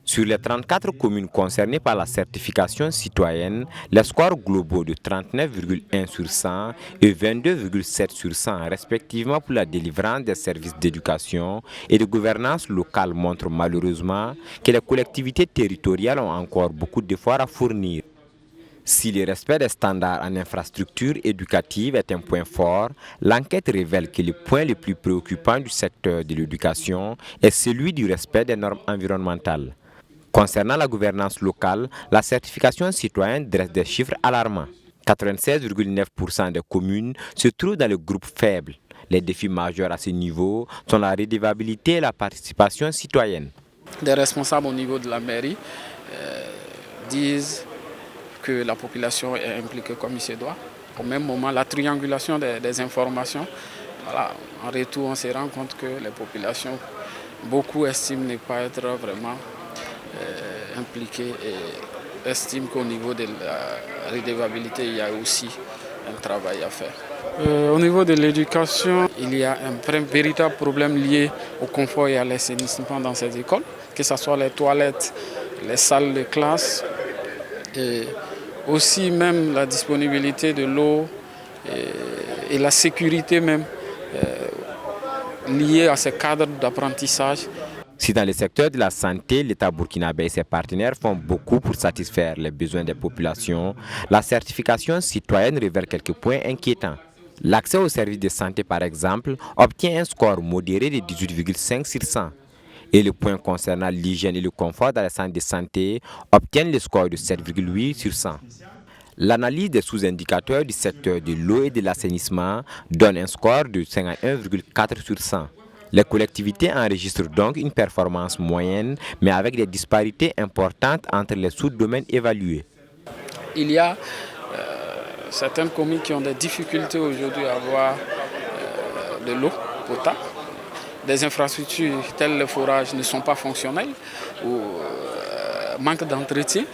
Sur les 34 communes concernées par la certification citoyenne, les scores globaux de 39,1 sur 100 et 22,7 sur 100 respectivement pour la délivrance des services d'éducation et de gouvernance locale montrent malheureusement que les collectivités territoriales ont encore beaucoup d'efforts à fournir. Si le respect des standards en infrastructure éducative est un point fort, l'enquête révèle que le point le plus préoccupant du secteur de l'éducation est celui du respect des normes environnementales. Concernant la gouvernance locale, la certification citoyenne dresse des chiffres alarmants. 96,9% des communes se trouvent dans le groupe faible. Les défis majeurs à ce niveau sont la redevabilité et la participation citoyenne. Des responsables au niveau de la mairie disent que la population est impliquée comme il se doit. Au même moment, la triangulation des informations, voilà, en retour, on se rend compte que les populations, beaucoup estiment ne pas être vraiment impliquées et estiment qu'au niveau de la redevabilité, il y a aussi un travail à faire. Au niveau de l'éducation, il y a un véritable problème lié au confort et à l'assainissement dans ces écoles, que ce soit les toilettes, les salles de classe, et aussi même la disponibilité de l'eau et la sécurité même liée à ces cadres d'apprentissage. Si dans le secteur de la santé, l'État burkinabé et ses partenaires font beaucoup pour satisfaire les besoins des populations, la certification citoyenne révèle quelques points inquiétants. L'accès aux services de santé, par exemple, obtient un score modéré de 18,5 sur 100. Et le point concernant l'hygiène et le confort dans les centres de santé obtient le score de 7,8 sur 100. L'analyse des sous-indicateurs du secteur de l'eau et de l'assainissement donne un score de 51,4 sur 100. Les collectivités enregistrent donc une performance moyenne, mais avec des disparités importantes entre les sous-domaines évalués. Il y a certaines communes qui ont des difficultés aujourd'hui à avoir de l'eau potable. Des infrastructures telles le forage ne sont pas fonctionnelles ou manque d'entretien.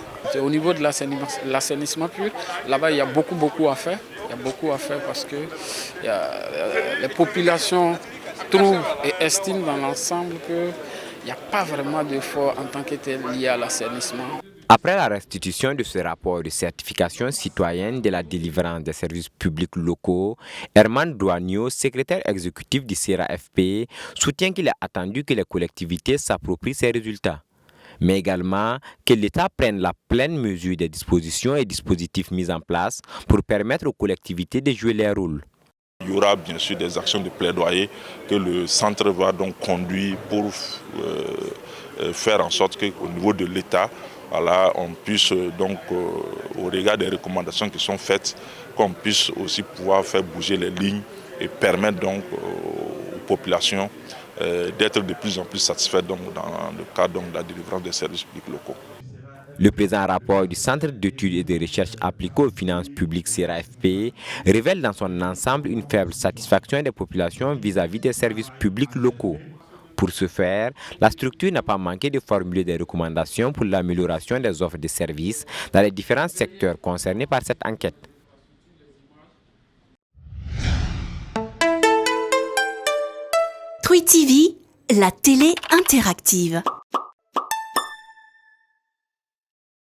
Au niveau de l'assainissement pur, là-bas il y a beaucoup à faire. Il y a beaucoup à faire parce que les populations trouvent et estiment dans l'ensemble qu'il n'y a pas vraiment d'effort en tant que tel lié à l'assainissement. Après la restitution de ce rapport de certification citoyenne de la délivrance des services publics locaux, Herman Douagneau, secrétaire exécutif du CERA-FP, soutient qu'il est attendu que les collectivités s'approprient ces résultats, mais également que l'État prenne la pleine mesure des dispositions et dispositifs mis en place pour permettre aux collectivités de jouer leur rôle. Il y aura bien sûr des actions de plaidoyer que le centre va donc conduire pour faire en sorte qu'au niveau de l'État, voilà, on puisse donc, au regard des recommandations qui sont faites, qu'on puisse aussi pouvoir faire bouger les lignes et permettre donc aux populations d'être de plus en plus satisfaites donc, dans le cadre donc, de la délivrance des services publics locaux. Le présent rapport du Centre d'études et de recherche appliquées aux finances publiques CERA-FP révèle dans son ensemble une faible satisfaction des populations vis-à-vis des services publics locaux. Pour ce faire, la structure n'a pas manqué de formuler des recommandations pour l'amélioration des offres de services dans les différents secteurs concernés par cette enquête. Twi TV, la télé interactive.